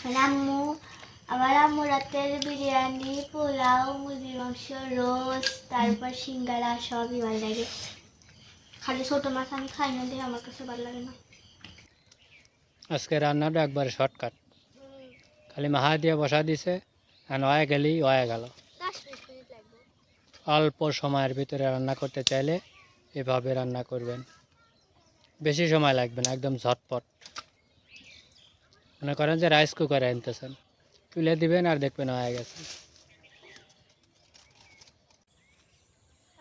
আম্মু আমার আম্মু রাতের বিরিয়ানি, পোলাও, মুরগির মাংস, রোস্ট, তারপর সিঙ্গারা সবই ভালো লাগে। খালি ছোট মাছ আমি খাই না, দেখে আমার কাছে ভালো লাগে না। আজকে রান্নাটা একবারে শর্টকাট, খালি মাহা দিয়ে বসা দিছে, আর হয়ে গেলেই হয়ে গেল। 10-20 মিনিট লাগবে। অল্প সময়ের ভিতরে রান্না করতে চাইলে এভাবে রান্না করবেন, বেশি সময় লাগবে না, একদম ঝটপট। মনে করেন যে রাইস কুকারে আনতেছেন, তুলে দিবেন আর দেখবেন হয়ে গেছে।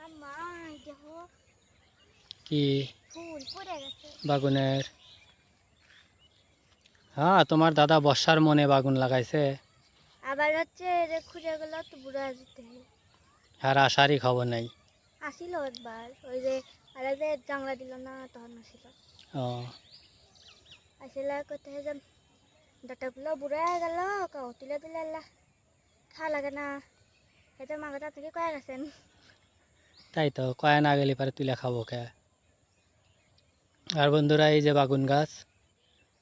আম্মা দেখো কি ফুল পড়ে গেছে। বাগুনের? হ্যাঁ, তোমার দাদা বর্ষার মনে বাগুন লাগাইছে। আবার হচ্ছে যে খুঁজে গেল তো বুড়া যেতে আর আসারই খবর নাই। আসিল একবার, ওই যে আরে যে জাংলা দিল না তখন আসিল। ও আসলে কোথায় যে ডাটাগুলো বুড়া হয়ে গেল, তুলে তুলে আল্লাহ খাওয়া লাগে না, এটা মাগাটা থেকে কয়ে গেছেন। তাই তো, কয়া না গেলে পরে তুলে খাবো কে? আর বন্ধুরা, এই যে বাগুন গাছ,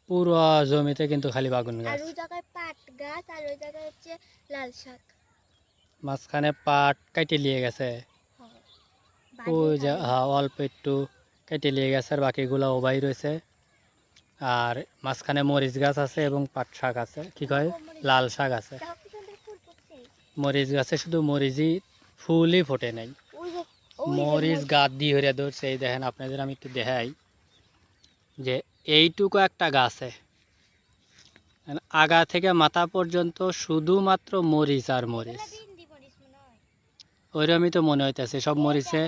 পুরো জমিতে কিন্তু খালি বাগুন আর গাছ। ওই জায়গায় পাট গাছ, আর ওই জায়গায় হচ্ছে লাল শাক। মাঝখানে পাট কেটে নিয়ে গেছে, ওই যে হ্যাঁ অল্প একটু কেটে নিয়ে গেছে, আর বাকিগুলো ওবাই রয়েছে। আর মাঝখানে মরিচ গাছ আছে এবং পাট শাক আছে, কি কয় লাল শাক আছে। মরিচ গাছে শুধু মরিচই, ফুলই ফোটে নাই। মরিচ গাছ দিয়ে হইয়া ধরছে, এই দেখেন আপনাদের আমি একটু দেখাই যে এইটুকু একটা গাছে আগা থেকে মাথা পর্যন্ত শুধুমাত্র মরিচ আর মরিচ। ওইরকমই তো মনে হইতেছে, সব মরিচে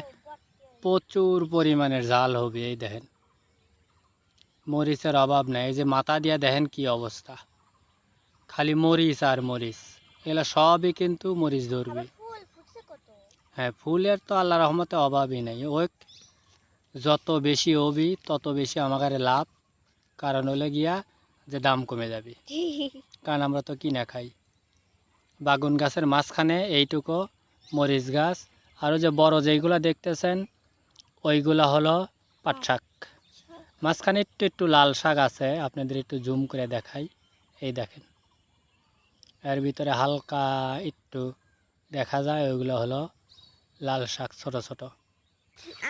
প্রচুর পরিমাণের ঝাল হবে। এই দেখেন মরিচের অভাব নাই, এই যে মাথা দিয়া দেখেন কি অবস্থা, খালি মরিচ আর মরিচ। এগুলো সবই কিন্তু মরিচ ধরবে। হ্যাঁ, ফুলের তো আল্লাহ রহমতে অভাবই নেই। ওই যত বেশি হবি তত বেশি আমাদের লাভ, কারণ হলে গিয়া যে দাম কমে যাবে, কারণ আমরা তো কিনা খাই। বাগুন গাছের মাঝখানে এইটুকু মরিচ গাছ, আরও যে বড় যেইগুলো দেখতেছেন ওইগুলা হলো পাট শাক। মাঝখানে একটু একটু লাল শাক আছে, আপনাদের একটু জুম করে দেখাই। এই দেখেন এর ভিতরে হালকা একটু দেখা যায়, ওইগুলো হলো লাল শাক, ছোট ছোট।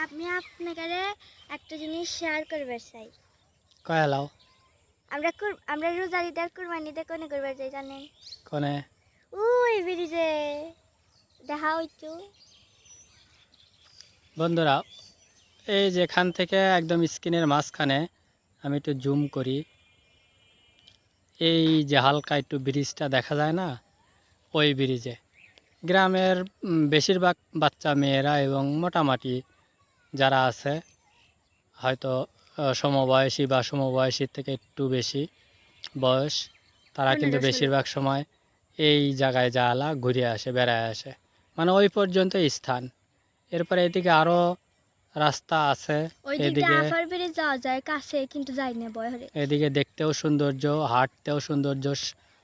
আমি আপনাকে একটা জিনিস শেয়ার করবে চাই। কয়া লাও? আমরা রোজারিদার কুরবানিতে কোনে করবে চাই জানেন? কোনে? ওই ব্রিজে দেখা হইতো। বন্ধুরা, এই যেখান থেকে একদম স্ক্রিনের মাঝখানে আমি একটু জুম করি, এই যে হালকা একটু ব্রিজটা দেখা যায় না, ওই ব্রিজে গ্রামের বেশিরভাগ বাচ্চা মেয়েরা এবং মোটামুটি যারা আছে হয়তো সমবয়সী বা সমবয়সীর থেকে একটু বেশি বয়স, তারা কিন্তু বেশিরভাগ সময় এই জায়গায় যাওয়া ঘুরে আসে, বেড়ায় আসে, মানে ওই পর্যন্ত স্থান। এরপরে এদিকে আরও রাস্তা আছে, এদিকে যাওয়া যায় কাছে, কিন্তু যাই না ভয় হলে। এদিকে দেখতেও সৌন্দর্য, হাঁটতেও সৌন্দর্য।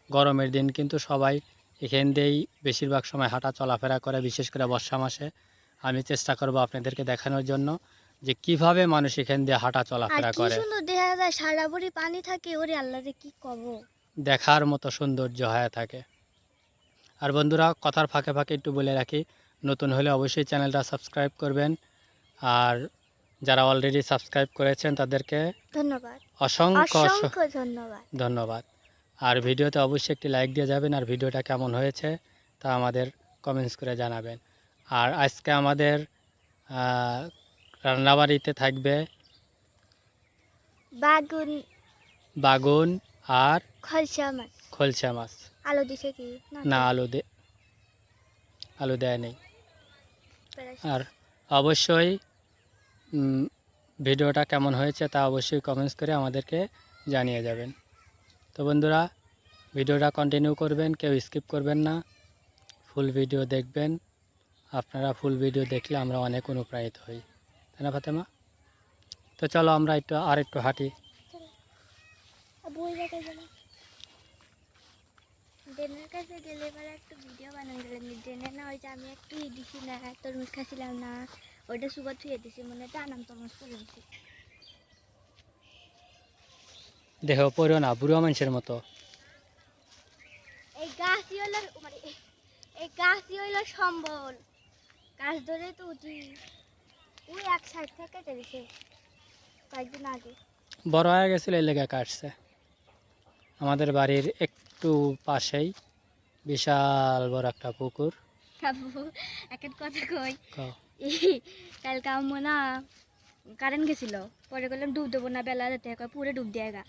গরমের দিন কিন্তু সবাই এখান দিয়েই বেশিরভাগ সময় হাঁটা চলাফেরা করে, বিশেষ করে বর্ষা মাসে। আমি চেষ্টা করব আপনাদেরকে দেখানোর জন্য যে কিভাবে মানুষ এখান দিয়ে হাঁটা চলাফেরা করে। সুন্দর দেখা যায়, সারা ভরি পানি থাকে, ওরে আল্লাহ রে কি কব, দেখার মতো সৌন্দর্য হয়ে থাকে। আর বন্ধুরা, কথার ফাঁকে ফাঁকে একটু বলে রাখি, নতুন হলে অবশ্যই চ্যানেলটা সাবস্ক্রাইব করবেন। আর যারা অলরেডি সাবস্ক্রাইব করেছেন তাদেরকে ধন্যবাদ, অসংখ্য ধন্যবাদ। ধন্যবাদ। আর ভিডিওতে অবশ্যই একটি লাইক দিয়ে যাবেন, আর ভিডিওটা কেমন হয়েছে তা আমাদের কমেন্টস করে জানাবেন। আর আজকে আমাদের রান্নাবাড়িতে থাকবে বাগুন আর খলসা মাছ। আলু দিছে কি না, আলু দেয় নেই। আর অবশ্যই ভিডিওটা কেমন হয়েছে তা অবশ্যই কমেন্টস করে আমাদেরকে জানিয়ে যাবেন। তো বন্ধুরা, ভিডিওটা কন্টিনিউ করবেন, কেউ স্কিপ করবেন না, ফুল ভিডিও দেখবেন। আপনারা ফুল ভিডিও দেখলে আমরা অনেক অনুপ্রাণিত হই, তাই না ফাতেমা? তো চলো আমরা একটু হাঁটি। ড্রেনের কাছে গেলে এবার একটা ভিডিও বানান গেলেন, ড্রেনে না ওই যে আমি একটু দিছি না, তরমুজ খাচ্ছিলাম না, ওইটা সুগার ছুঁয়ে দিছি, মনে টানাম তরমুজ করে দিছি। দেহ পড়ো না বুড়ো মানুষের মতো। এই গাছই হলো মানে এই গাছই হলো সম্বল, গাছ ধরে তো উঠি। ওই এক সাইড থেকে কেটে দিছে কয়েকদিন আগে। বড় হয়ে গেছিল এই লেগে কাটছে। আমাদের বাড়ির একটু পাশেই বিশাল বড় একটা পুকুর। আব্বু একটা কথা কই, কও। কালকে আম্মু না কারেন্ট গেছিল, পরে বললাম ডুব দেবো না, বেলা যেতে পুরো ডুব দিয়ে গা।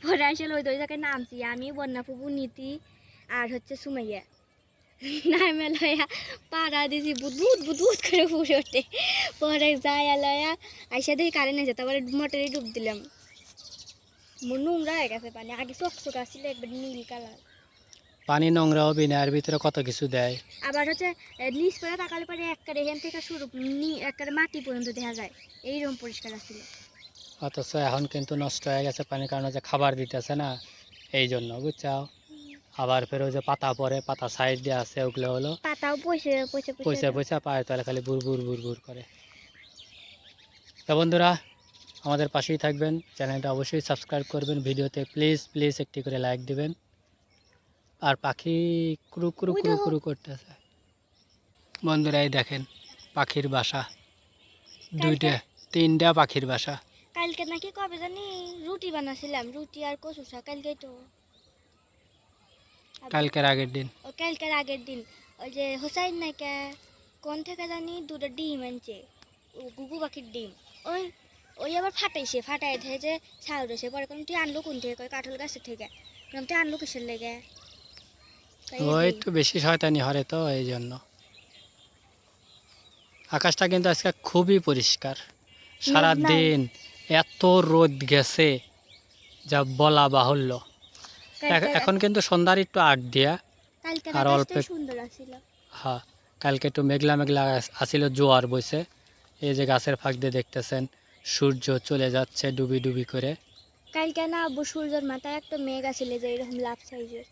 পরে আসলে ওই জায়গায় নামছি আমি, বন্যা ফুবু, নীতি আর হচ্ছে সুমাইয়া। নামে লয়া পাড়া দিছি, বুদবুদ বুদবুদ করে ফুটে ওঠে। পরে যাই লয়া আইসা দেখি কারেন্ট এসে, তারপরে মোটরে ডুব দিলাম। নোংরা হয়ে গেছে পানি, আগে চকচক আসছিল একবার নীল কালার। পানি নোংরা হবে না, এর ভিতরে কত কিছু দেয়। আবার হচ্ছে নিচ পরে তাকালে পরে একবারে এখান থেকে শুরু একবারে মাটি পর্যন্ত দেখা যায়, এইরকম পরিষ্কার আসছিল। অথচ এখন কিন্তু নষ্ট হয়ে গেছে পানি, কারণ যে খাবার দিতেছে না এই জন্য, বুঝছাও। আবার ফের ওই যে পাতা পরে, পাতা সাইড দিয়ে আছে, ওগুলো হলো পাতাও পয়সা পয়সা পয়সা পয়সা পায়ের তলে খালি বুর বুর বুর বুর করে। তো বন্ধুরা, আমাদের পাশেই থাকবেন, চ্যানেলটা অবশ্যই সাবস্ক্রাইব করবেন, ভিডিওতে প্লিজ প্লিজ একটি করে লাইক দিবেন। আর পাখি কুরু কুরু কুরু কুরু করতেছে। বন্ধুরা এই দেখেন পাখির বাসা, দুইটা তিনটা পাখির বাসা। কালকে নাকি কবে জানি রুটি বানাছিলাম, রুটি আর কচু শাক, কালকেই তো। কালকের আগের দিন। ও কালকের আগের দিন ওই যে হোসাইন নাকি কোন থেকে জানি দুটো ডিম আনছে, ও গুগু পাখির ডিম। ওই ওই আবার ফাটাইছে, ফাটাই থেকে যে ছাউ রয়েছে। পরে কোন তুই আনলো কোন থেকে, কয় কাঁঠাল গাছের থেকে। তুই আনলো কিসের লেগে? ওই একটু বেশি শয়তানি হরে তো এই জন্য। আকাশটা কিন্তু আজকে খুবই পরিষ্কার, সারা দিন এত রোদ গেছে যা বলা বাহুল্য। এখন কিন্তু সন্ধ্যার একটু আগ দিয়া আর অল্প সুন্দর আছিল। হ্যাঁ, কালকে একটু মেঘলা মেঘলা আসিল, জোয়ার বইছে। এই যে গাছের ফাঁক দিয়ে দেখতেছেন সূর্য চলে যাচ্ছে ডুবি ডুবি করে। কালকে না আব্বু সূর্যের মাথায় একটা মেঘ আছিল যে এরকম লাভ সাইজের।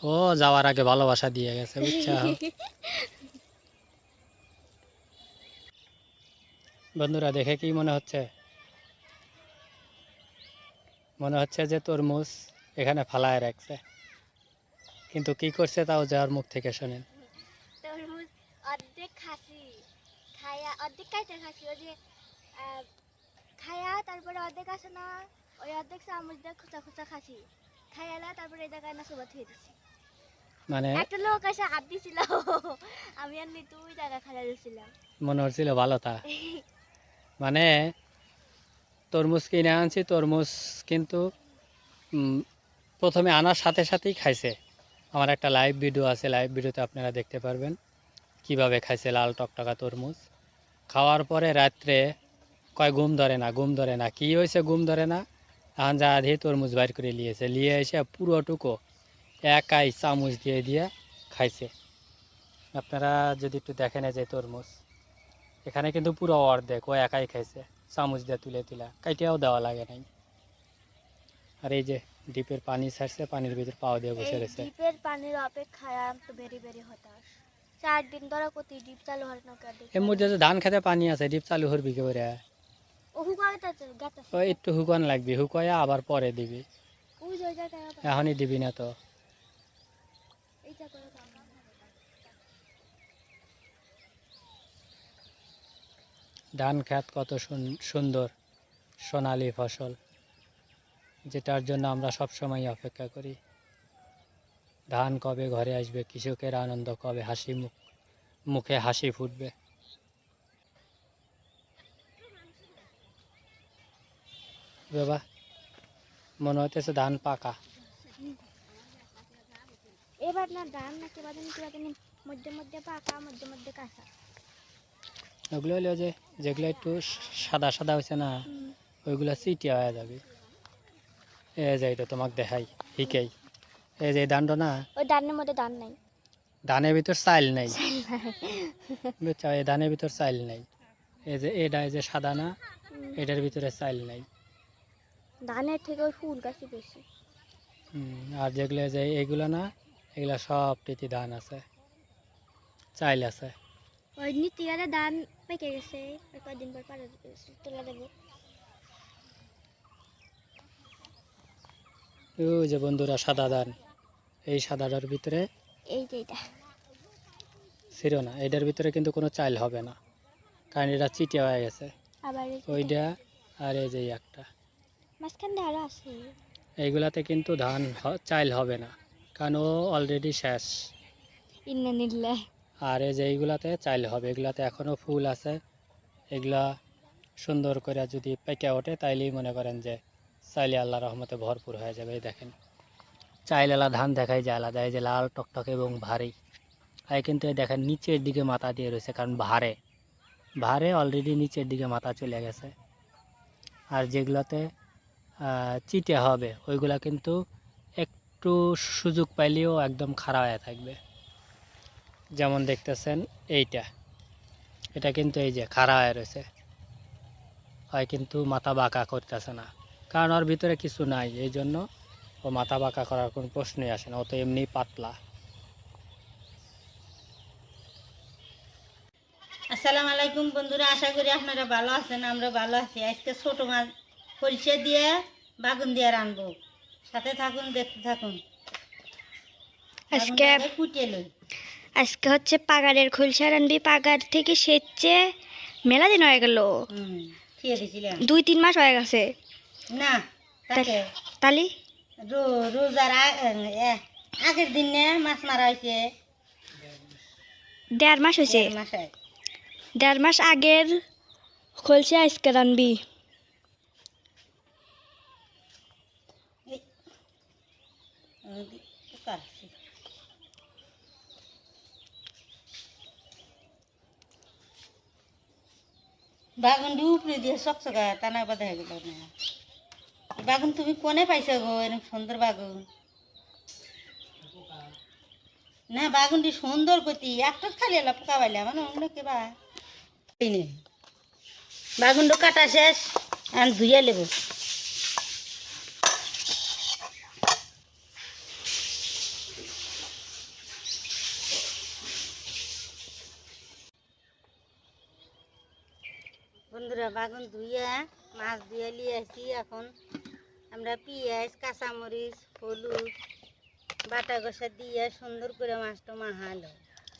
ও যাওয়ার আগে ভালোবাসা দিয়ে গেছে, বুঝছো। বন্ধুরা দেখে কি মনে হচ্ছে? মনে হচ্ছে যে তরমুজ এখানে ফালায় রাখছে, কিন্তু কি করছে তাও যাওয়ার মুখ থেকে শোনেন। তরমুজ অর্ধেক খাসি, খায়া অর্ধেক কাইতে খাসি, ওই যে খায়া তারপরে অর্ধেক আসে না, ওই অর্ধেক চামচ দিয়ে খুচা খুচা খাসি, খাইয়ালা তারপরে এই জায়গায় না সবা থুয়ে দিছি। মানে একটা লোক এসে হাত দিছিল, আমি আর নিতু ওই জায়গা খাইয়া দিছিলাম। মনে হচ্ছিল ভালো তা। মানে তরমুজ কিনে আনছি, তরমুজ কিন্তু প্রথমে আনার সাথে সাথেই খাইছে। আমার একটা লাইভ ভিডিও আছে, লাইভ ভিডিওতে আপনারা দেখতে পারবেন কিভাবে খাইছে লাল টকটকা তরমুজ। খাওয়ার পরে রাত্রে কয় ঘুম ধরে না, ঘুম ধরে না, কী হয়েছে ঘুম ধরে না, এখন যা দিয়ে তরমুজ বাইর করে নিয়েছে, নিয়ে এসে পুরোটুকু একাই চামচ দিয়ে দিয়ে খাইছে। আপনারা যদি একটু দেখেন যে তরমুজ এখানে কিন্তু পুরো অর্ধেক ও একাই খাইছে, চামচ দিয়ে তুলে তুলে, কাইটিয়াও দেওয়া লাগে নাই। আর এই যে ডিপের পানি ছাড়ছে, পানির ভিতর পাও দিয়ে বসে রয়েছে। ডিপের পানির অপেক্ষায় আমি তো ভেরি ভেরি হতাশ। 4 দিন ধরে কত ডিপ চালু হয় না কেন? এর মধ্যে যে ধান খেতে পানি আছে, ডিপ চালু করবি কি করে? ও হুকাইতেছে গাতা। ওই একটু হুকান লাগবি, হুকায়া আবার পরে দিবি, ওই জায়গাটা এখনই দিবি না তো। এইটা করে কাম না। ধান খেত কত সুন্দর সোনালী ফসল, যেটার জন্য আমরা সব সময় অপেক্ষা করি। ধান কবে ঘরে আসবে, কৃষকের আনন্দ কবে মুখে হাসি ফুটবে। বাবা মনে হইতেছে ধান পাকা। এবার না ধান না কি বাদানি মধ্যে মধ্যে পাকা, মধ্যে মধ্যে কাঁচা। ওগুলো হলো যেগুলো একটু সাদা সাদা হয়েছে না, ওইগুলো চিটিয়া হয়ে যাবে। এই যে এটা তোমাকে দেখাই হিকেই, এই যে ধানটা না, ওই ধানের মধ্যে ধান নাই, ধানের ভিতর চাইল নাই, বুঝছো, এই ধানের ভিতর চাইল নাই। এই যে এটা এই যে সাদা না, এটার ভিতরে চাইল নাই। ধানের থেকে ওই ফুল গাছই বেশি। আর যেগুলো যে এইগুলো না, এগুলো সব টিতি ধান আছে, চাইল আছে। ওই নীতিয়ারে ধান পেকে গেছে, কয়েকদিন পর পাড়া তোলা দেবো। ওই যে বন্ধুরা সাদা ধান, এই সাদাটার ভিতরে এই যে এটা ছিল না, এটার ভিতরে কিন্তু কোনো চাল হবে না, কারণ এটা চিটে হয়ে গেছে। আবার এই যে ওইটা আর এই যে একটা, মাঝখানে আরো আছে। এইগুলাতে কিন্তু চাল হবে না, কারণ ও অলরেডি শেষ। ইন্না নিল্লা আর এই যে এইগুলাতে চাল হবে, এগুলাতে এখনও ফুল আছে। এগুলা সুন্দর করে যদি পেকে ওঠে তাইলেই মনে করেন যে চাইলে আল্লাহ রহমতে ভরপুর হয়ে যাবে। এই দেখেন চাইলেলা ধান দেখাই যায় আলাদা, এই যে লাল টকটকে এবং ভারী। আর কিন্তু এই দেখেন নিচের দিকে মাথা দিয়ে রয়েছে, কারণ ভারে অলরেডি নিচের দিকে মাথা চলে গেছে। আর যেগুলোতে চিটে হবে ওইগুলা কিন্তু একটু সুযোগ পাইলেও একদম খাড়া হয়ে থাকবে। যেমন দেখতেছেন এটা কিন্তু এই যে খাড়া হয়ে রয়েছে, হয় কিন্তু মাথা বাঁকা করতেছে না, কারণ ওর ভিতরে কিছু নাই, এই জন্য ও মাথা বাঁকা করার কোনো প্রশ্নই আসে না, ও তো এমনি পাতলা। আসসালামু আলাইকুম বন্ধুরা, আশা করি আপনারা ভালো আছেন। আমরা ভালো আছি। আজকে ছোট মাছ সরিষা দিয়ে বাগুন দিয়ে রানবো, সাথে থাকুন, দেখতে থাকুন। আজকে হচ্ছে পাগারের খোলসা রানবি। পাগার থেকে সেচে মেলা দিন হয়ে গেল, খেয়ে দিয়েছিলাম 2-3 মাস হয়ে গেছে না। তালি রোজার আগের দিন মাছ মারা হয়েছে, 1.5 মাস হয়েছে। 1.5 মাস আগের খোলসা আজকে রানবি। বাগুন উপরে দিয়ে চকচকা টানা বাঁধা হয়ে গেল না। বাগুন তুমি কোনে পাইছো গো, এরকম সুন্দর বাগুন? না বাগুনটি সুন্দর করতি, একটা খালি এলা পোকা পাইলে মানে অন্য কেবা বাগুনটা কাটা শেষ, আর ধুইয়া নেব। বন্ধুরা বাগুন ধুইয়া মাছ ধুয়ে নিয়ে আসি। এখন আমরা পেঁয়াজ, কাঁচামরিচ, হলুদ বাটা কষা দিয়ে সুন্দর করে মাছটা মাখালো।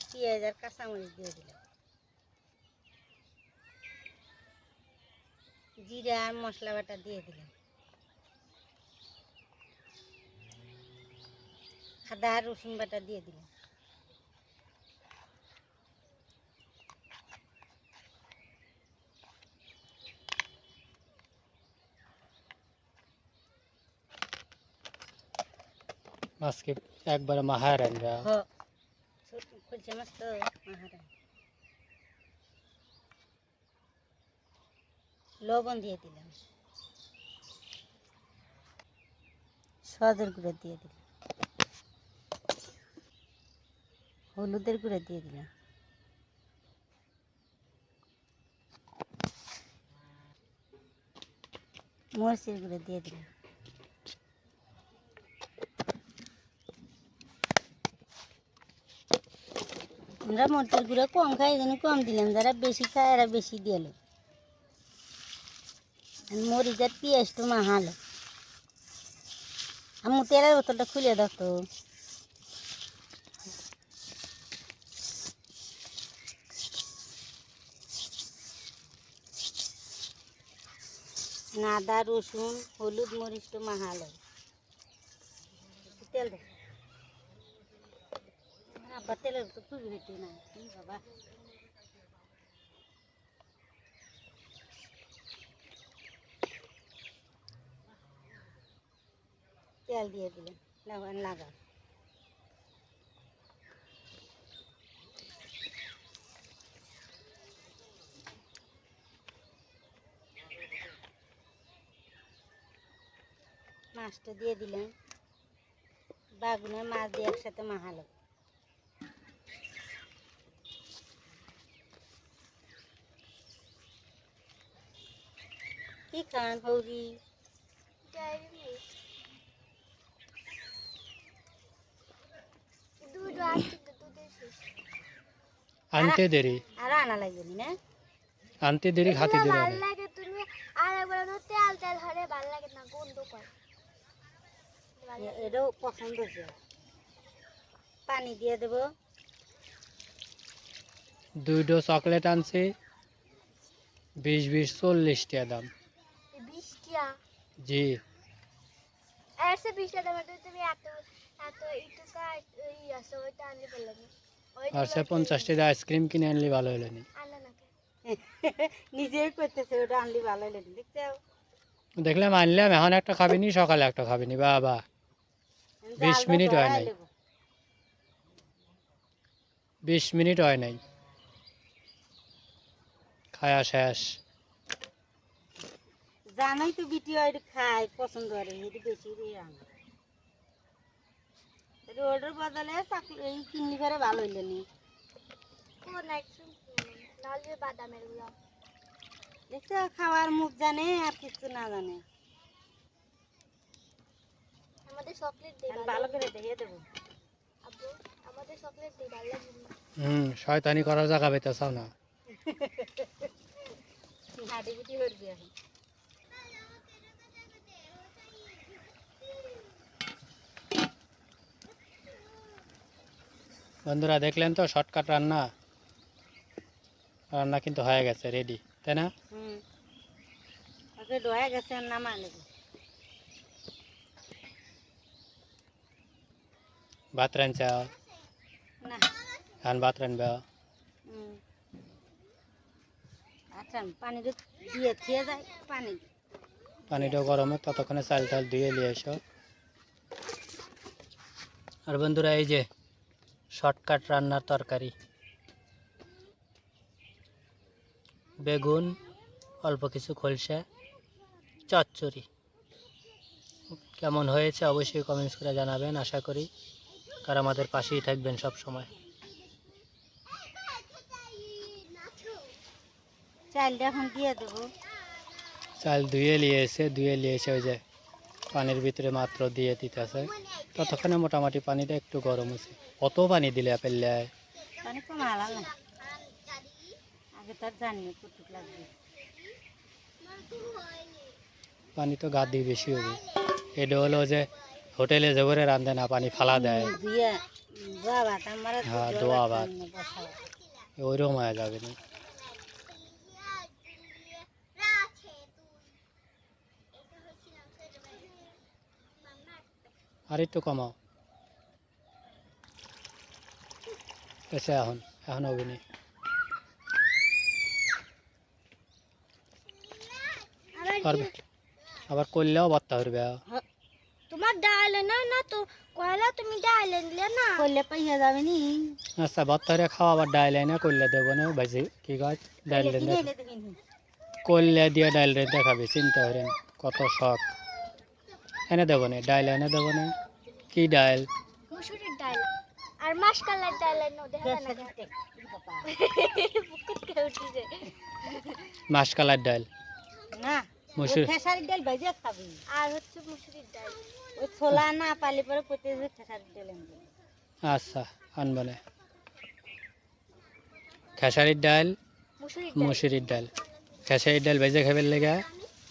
পেঁয়াজ আর কাঁচামরিচ দিয়ে দিলাম, জিরা আর মশলা বাটা দিয়ে দিলাম, আদা আর রসুন বাটা দিয়ে দিলাম। আজকে একবারে মাহারান খুলছে মাছ তো মাহারা। লবণ দিয়ে দিলাম, সদের গুঁড়ো দিয়ে দিলাম, হলুদের গুঁড়ো দিয়ে দিলাম, মরিচের গুঁড়ো দিয়ে দিলাম। আমরা মরিচের গুঁড়ো কম খাই, এই জন্য কম দিলাম। যারা বেশি খায় এরা বেশি দিল। মরিচ আর পেঁয়াজ তো মাহালো। আমি তেলের বোতলটা খুলে দেখতো। আদা রসুন হলুদ মরিচ তো মাহালো। তেল দেখ আবার তেলের তো খুবই হইতে না বাবা। তেল দিয়ে দিলাম, লাগা মাছটা দিয়ে দিলাম। বাগুনের মাছ দিয়ে একসাথে মাখালো। কি খান হৌরি? আনতে দেরি, আর আনা লাগবে না, আনতে দেরি খাতে দেরি হবে। তুমি আর একবার তেল তেল ধরে ভালো লাগে না, গন্ধ করে। এটাও পছন্দ হচ্ছে। পানি দিয়ে দেবো। 2 ডো চকলেট আনছি, 20 40 টাকা দাম। 20 টিয়া জি, এর সে 20 টাকা দাম তুমি এত এত ইটুকা এই আছে ওইটা আনলে বললে না আর সে 50 টাকা আইসক্রিম কিনে আনলে ভালো হলো নি। আনলে না নিজেই করতেছে, ওটা আনলি ভালো লাগে দেখতে। দেখলাম আনলাম, এখন একটা খাবিনি, সকালে একটা খাবিনি, বাবা 20 মিনিট হয় নাই, 20 মিনিট হয় নাই, খায়া শেষ। জানোই তো বিটি ওইটা খায় পছন্দ করে, এটা বেশি দিয়ে আনো। ওটার বদলে এই কিনলি করে ভালো হইলো নি। কোন আইসক্রিম নালে বাদামের গুলো দেখছো, খাওয়ার মুখ জানে আর কিছু না জানে। আমাদের চকলেট দে আমি ভালো করে দেখিয়ে দেবো। আব্বু আমাদের চকলেট দে ভালো লাগে না শয়তানি করার জায়গা পেতেছাও না। হাঁটি বিটি করবি এখন। বন্ধুরা দেখলেন তো শর্টকাট রান্না, রান্না কিন্তু হয়ে গেছে, রেডি, তাই না? ওকে ডয়া গেছে আর নামা নেবে। ভাত রাঁধছাও? না। এখন ভাত রাঁধবে? আচ্ছা, পানি দিয়ে খেয়ে যায় পানি। পানিটা গরমে ততক্ষণে চাল টাল ধুয়ে নিয়ে এসো। আর বন্ধুরা এই যে শর্টকাট রান্নার তরকারি, বেগুন, অল্প কিছু খলসা, চচ্চড়ি। কেমন হয়েছে অবশ্যই কমেন্টস করে জানাবেন, আশা করি। আর আমাদের পাশেই থাকবেন সব সময়। চালটা এখন দিয়ে দেবো। চাল ধুয়ে নিয়েছে, ওই যে পানির ভিতরে মাত্র দিয়ে দিতেছে, ততক্ষণে মোটামুটি পানিটা একটু গরম আছে। কত পানি দিলে পেলে? পানি কম আলাম না, আগে তার জানি কতটুকু লাগবে। পানি তো গা দিয়ে বেশি হবে। এটা হলো যে হোটেলে যে করে রান্ধে না, পানি ফালা দেয়, হ্যাঁ দোয়া ভাত, ওইরকম হয়ে যাবে না। আর একটু কমাও, এসে এখন হবে না। আবার করলেও বার্তা করবে। তোমার ডাল না না তো কয়লা তুমি ডাল দিলে না করলে পাইয়া যাবে নি। আচ্ছা বার্তা করে খাওয়া, আবার ডাইল না করলে দেবো না ভাজি, কি গাছ ডাইল রেঁধে করলে দিয়ে ডাইল রেঁধে খাবি, চিন্তা করেন কত শখ। এনে দেবো না ডাইল, এনে দেবো না। কি ডাইল? মুসুরির ডাল আর মাসকালার ডাল এনে দেখা না বুকুত কে উঠিছে মাসকালার ডাইল না, মুসুর, খেসারির ডাল ভাজিয়া খাবি। আর হচ্ছে মুসুরির ডাল ওই ছোলা না পালি পরে কোতে যে খেসারির ডাল আনবে। আচ্ছা আনবো না। খেসারির ডাল, মুসুরির মুসুরির ডাল। খেসারির ডাল ভেজে খাবার লেগে,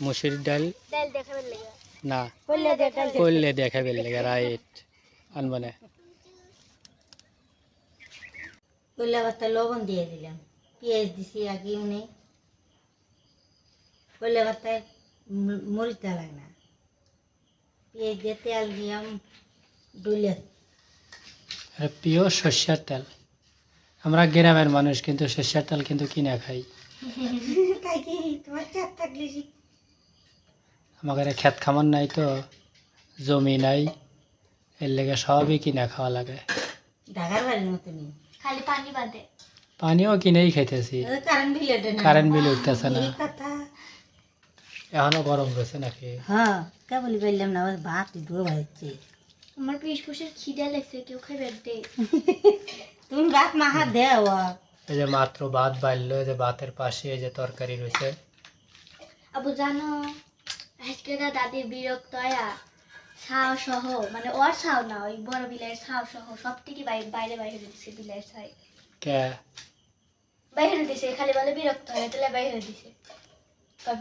মুসুরির ডাল ডাল দেখাবার লাগে না করলে যে ডাল করলে দিয়ে খাবার লেগে, রাইট, আনবো না। করলে আবার লবণ দিয়ে দিলাম, পেঁয়াজ দিছি আগে উনি। করলে আবার মরিচ দেওয়া লাগে না, পেঁয়াজ দিয়ে তেল দিলাম ডুলে। পিওর সর্ষের তেল। আমরা গ্রামের মানুষ কিন্তু সর্ষের তেল কিন্তু কিনে খাই। আমাদের ক্ষেত খামার নাই তো, জমি নাই, এর লেগে সবই কিনে খাওয়া লাগে। ঢাকার বাড়ির মতনই খালি পানি বাদে পানিও কিনেই খাইতেছি, কারেন্ট বিল উঠতেছে না। এখনো গরম রয়েছে নাকি? হ্যাঁ, কেবলই বললাম না, ভাত ধুয়ে ভাজছে। আমার পিসপুসের খিদে লাগছে, কেউ খাইবে দে তুমি ভাত মাখা দেও। এই যে মাত্র ভাত বাড়লো, এই যে ভাতের পাশে এই যে তরকারি রয়েছে। আবু জানো আজকে না দাদি বিরক্ত হয়া ছাও সহ, মানে ওর ছাও না, ওই বড় বিলাইয়ের ছাও সহ সব থেকে বাইরে বাইরে দিছে। বিলাইয়ের ছাই কে বাইরে দিছে, খালি বলে বিরক্ত হয়ে তাহলে বাইরে দিছে।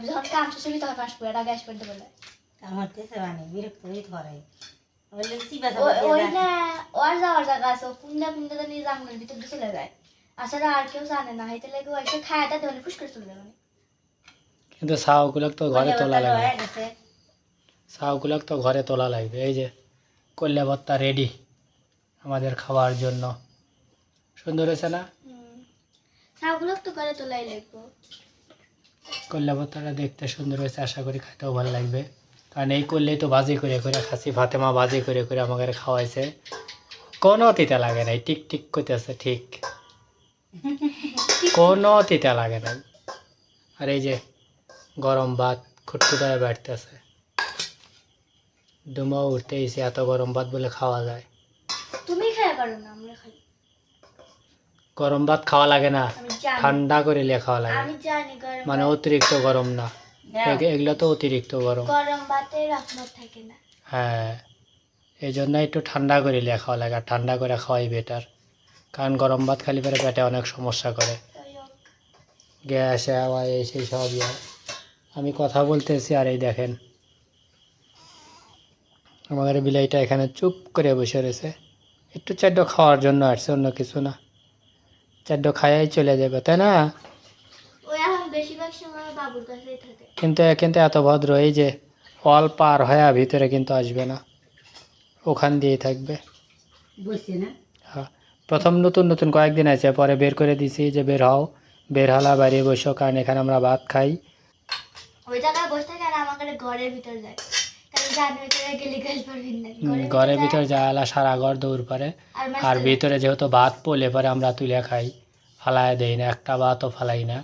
যখন কাম শেষ হবি তখন আসবো, আর আগে আসবে বলে আমার দেশে মানে বিরক্ত হয়ে ধরে ওই না ওর যাওয়ার জায়গা আছে, কুন্দা কুন্দা নিয়ে জঙ্গলের ভিতর দিয়ে চলে যায়। আসলে আর কেউ জানে না, হাইতে লেগে এসে খায়াটা ধরে ফুস করে চলে যাবে। কিন্তু ছাউগুলো তো ঘরে তোলা লাগবে, হয়ে গেছে। ছাউগুলো তো ঘরে তোলা লাগবে। এই যে কল্যা ভর্তা রেডি আমাদের খাওয়ার জন্য। সুন্দর হয়েছে না? শাকগুলো তো করে তোলাই লাগবো। কল্যা ভর্তাটা দেখতে সুন্দর হয়েছে, আশা করি খাইতেও ভালো লাগবে। কারণ এই করলেই তো ভাজি করে করে খাসি ফাতেমা ভাজি করে করে আমাকে খাওয়াইছে, কোনো তিতা লাগে নাই, টিক টিক করতেছে ঠিক, কোনো তিতা লাগে নাই। আর এই যে গরম ভাত খুটখুটায় বাড়তেছে, ডুমাও উঠতেইছে, এত গরম ভাত বলে খাওয়া যায়? তুমি খাই পারো না, আমরা খাই। গরম ভাত খাওয়া লাগে না, আমি জানি, ঠান্ডা করে লিয়ে খাওয়া লাগে, আমি জানি গরম মানে অতিরিক্ত গরম না, এগুলো তো অতিরিক্ত গরম। গরম ভাতে রহমত থাকে না। হ্যাঁ, এই জন্য একটু ঠান্ডা করে লিয়ে খাওয়া লাগে, আর ঠান্ডা করে খাওয়াই বেটার। কারণ গরম ভাত খালি পরে পেটে অনেক সমস্যা করে, তাই হোক। গ্যাস হাওয়া এই সেই সব ইয়ে। আমি কথা বলতেছি আর এই দেখেন আমাদের বিলাইটা এখানে চুপ করে বসে রয়েছে, একটু চারটো খাওয়ার জন্য আসছে, অন্য কিছু না। চারটো খাইয়াই চলে যাবে, তাই না? ও এখন বেশিরভাগ সময় বাবুর কাছেই থাকে। কিন্তু এত ভদ্র, এই যে অল পার হয়ে ভিতরে কিন্তু আসবে না, ওখান দিয়েই থাকবে। বুঝছি না। হ্যাঁ, প্রথম নতুন নতুন কয়েকদিন আছে, পরে বের করে দিছি যে বের হও, বের হলা বাইরে বসো, কারণ এখানে আমরা ভাত খাই। ওই জায়গায় বসে থাকে আর আমাদের ঘরের ভিতর যায়, কারণ জানি ভিতরে গেলে গেল পারবেন না। ঘরের ভিতর যাওয়ালা সারা ঘর দৌড় পারে, আর ভিতরে যেহেতু ভাত পড়লে পরে আমরা তুলে খাই, ফালায় দেই না, একটা ভাতও ফালাই না।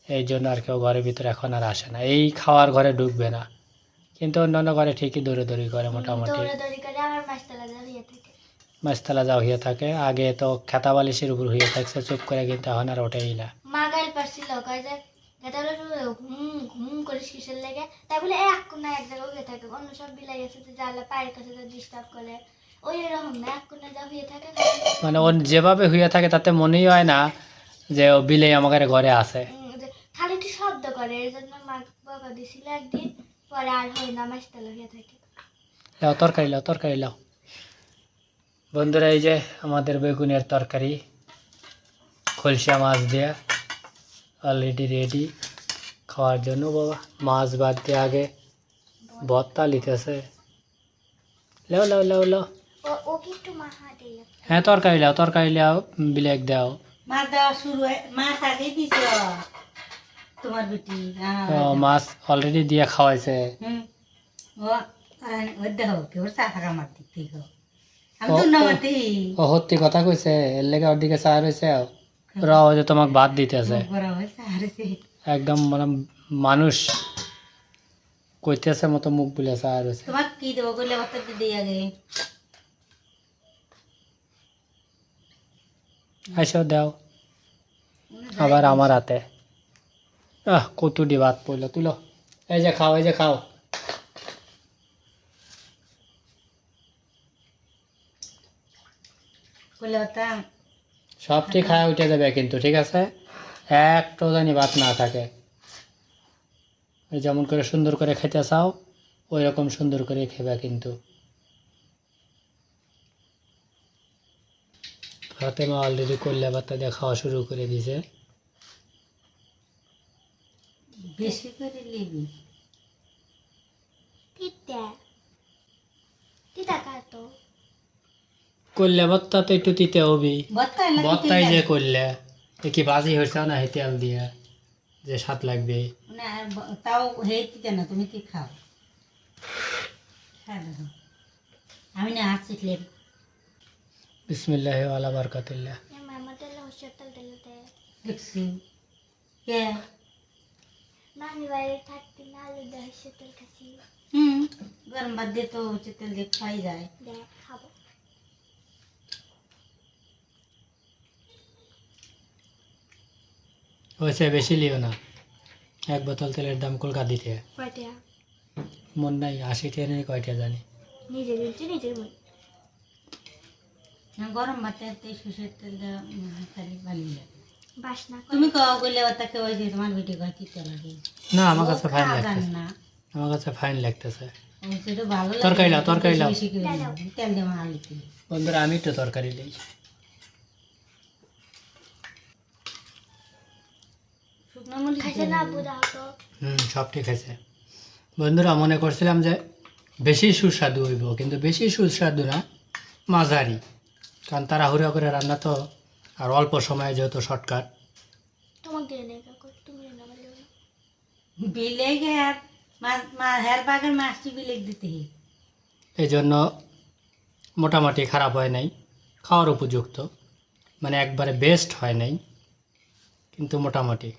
এই জন্য আর কেউ ঘরের ভিতরে এখন আর আসে না, এই খাওয়ার ঘরে ঢুকবে না। কিন্তু অন্যান্য ঘরে ঠিকই দৌড়াদৌড়ি করে মোটামুটি, দৌড়াদৌড়ি করে আমার মাছতলা দাঁড়িয়ে থাকে। মাছতলা যাও হয়ে থাকে। আগে তো খেতা বালিশের উপর হয়ে থাকছে চুপ করে, কিন্তু এখন আর ওঠেই না। মা গাইল পারছিল, কয় যে এটা হলো ঘুম ঘুম করিস কিসের লেগে, তাই বলে এক কোনা এক জায়গায় হয়ে থাকে। অন্য সব বিলাই আছে যে জ্বালা পায়ের কাছে ডিস্টার্ব করে, ওই এরকম না, এক কোনা যা হয়ে থাকে। মানে ও যেভাবে হয়ে থাকে তাতে মনেই হয় না যে ও বিলে আমাদের ঘরে আছে। খালি একটু শব্দ করে, এর জন্য মা বকা দিছিল একদিন, পরে আর হয় না, মাছতলা হয়ে থাকে। লাও তরকারি, লাও তরকারি লাও। বন্ধুরা, এই যে আমাদের বেগুনের তরকারি খলসা মাছ দেয়া অলরেডি রেডি খাওয়ার জন্য। বাবা মাছ বাদ দিয়ে আগে ভর্তা লিতেছে। লাও লাও লাও লাও। ও কি একটু মাহা দিয়ে। হ্যাঁ তরকারি লাও, তরকারি লাও, ব্লেক দাও। মাছ দেওয়া শুরু মাছ আগে দিছ তোমার বেটি? ও মাছ অলরেডি দিয়ে খাওয়াইছে। ও দেখো কেউ চা থাকা মার দিক থেকে আমি তো নামাতি। ও সত্যি কথা কইছে, এর লেগে ওর দিকে চা রয়েছে, ওরাও যে তোমাকে ভাত দিতেছে একদম, মানে মানুষ কইতেছে মতো মুখ বুলে চা রয়েছে। তোমাক কি দেবো কইলে ভাত দিই আগে। আইসো দাও আবার আমার হাতে। কতুটি ভাত পড়লো, তুলো। এই যে খাও, এই যে খাও। কইলে ভাত সবটি খায় উঠে যাবে কিন্তু, ঠিক আছে? একটু জানি ভাত না থাকে। যেমন করে সুন্দর করে খেতে চাও ওই রকম সুন্দর করে খেবা কিন্তু। ফাতেমা অলরেডি কল্যা ভাতটা দিয়ে খাওয়া শুরু করে দিয়েছে। বেশি করে নিবি। তিতা তিতা খাতো। কল্যা ভাতটা তো একটু তিতে হবি, ভর্তাই যে করলে কি ভাজি হয়েছে না হে তেল দিয়ে যে স্বাদ লাগবে না, তাও হেঁটে না, তুমি কি খাও? আমি না আছি বিসমিল্লাহি ওয়ালা বারাকাতুল্লাহ। মামা তেল হচ্ছে তেল তেলতে দেখছি কে নানি বাইরে থাকতে না, আলু দেওয়া হচ্ছে তেল খাচ্ছি। গরম ভাত দিয়ে তো হচ্ছে তেল দিয়ে খাই যায়। দেখ খাবো। ওইসে বেশি লিও না, এক বোতল তেলের দাম কলকাতা দিতে কয়টা মন নাই, 80 টাকা নেই কয়টা জানি। নিজে দিচ্ছি নিজে বলি। গরম ভাতে সরষের তেল দেওয়া খালি ভালো লাগে। বাসনা তুমি খাওয়া করলে ওটাকে ওই যে তোমার ভিডিও কয় কি লাগে না আমার কাছে ফাইন খাওয়া লাগতেছে, না। আমার কাছে ফাইন লাগতেছে। সেটা ভালো লাগে তরকারি লাও, তরকারি লাও। বেশি করে দিও। তেল দিয়ে মাখালি কি বন্ধুরা আমি তো তরকারি দিই। শুকনো মরিচ খাইছে না আব্বু দাও তো। সব ঠিক আছে। বন্ধুরা মনে করছিলাম যে বেশি সুস্বাদু হইব, কিন্তু বেশি সুস্বাদু না, মাঝারি। কারণ তাড়াহুড়া করে রান্না তো, আর অল্প সময়ে যেহেতু শর্টকাট। তোমাকে দিয়ে নেই কাকু, তুমি না বললে না। বিলেগ আর হের বাগের মাছটি বিলেগ দিতে হয়। এই জন্য মোটামুটি খারাপ হয় নাই, খাওয়ার উপযুক্ত, মানে একবারে বেস্ট হয় নাই, কিন্তু মোটামুটি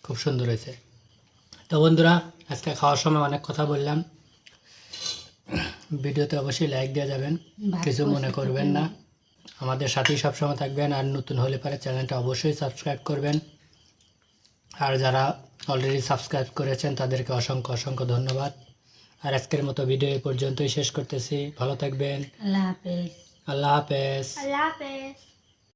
খুব সুন্দর হয়েছে। তো বন্ধুরা আজকে খাওয়ার সময় অনেক কথা বললাম, ভিডিওতে অবশ্যই লাইক দিয়ে যাবেন, কিছু মনে করবেন না। আমাদের সাথেই সবসময় থাকবেন, আর নতুন হলে পরে চ্যানেলটা অবশ্যই সাবস্ক্রাইব করবেন। আর যারা অলরেডি সাবস্ক্রাইব করেছেন তাদেরকে অসংখ্য অসংখ্য ধন্যবাদ। আর আজকের মতো ভিডিও এই পর্যন্তই শেষ করতেছি। ভালো থাকবেন, আল্লাহ হাফেজ। আল্লাহ হাফেজ। আল্লাহ হাফেজ।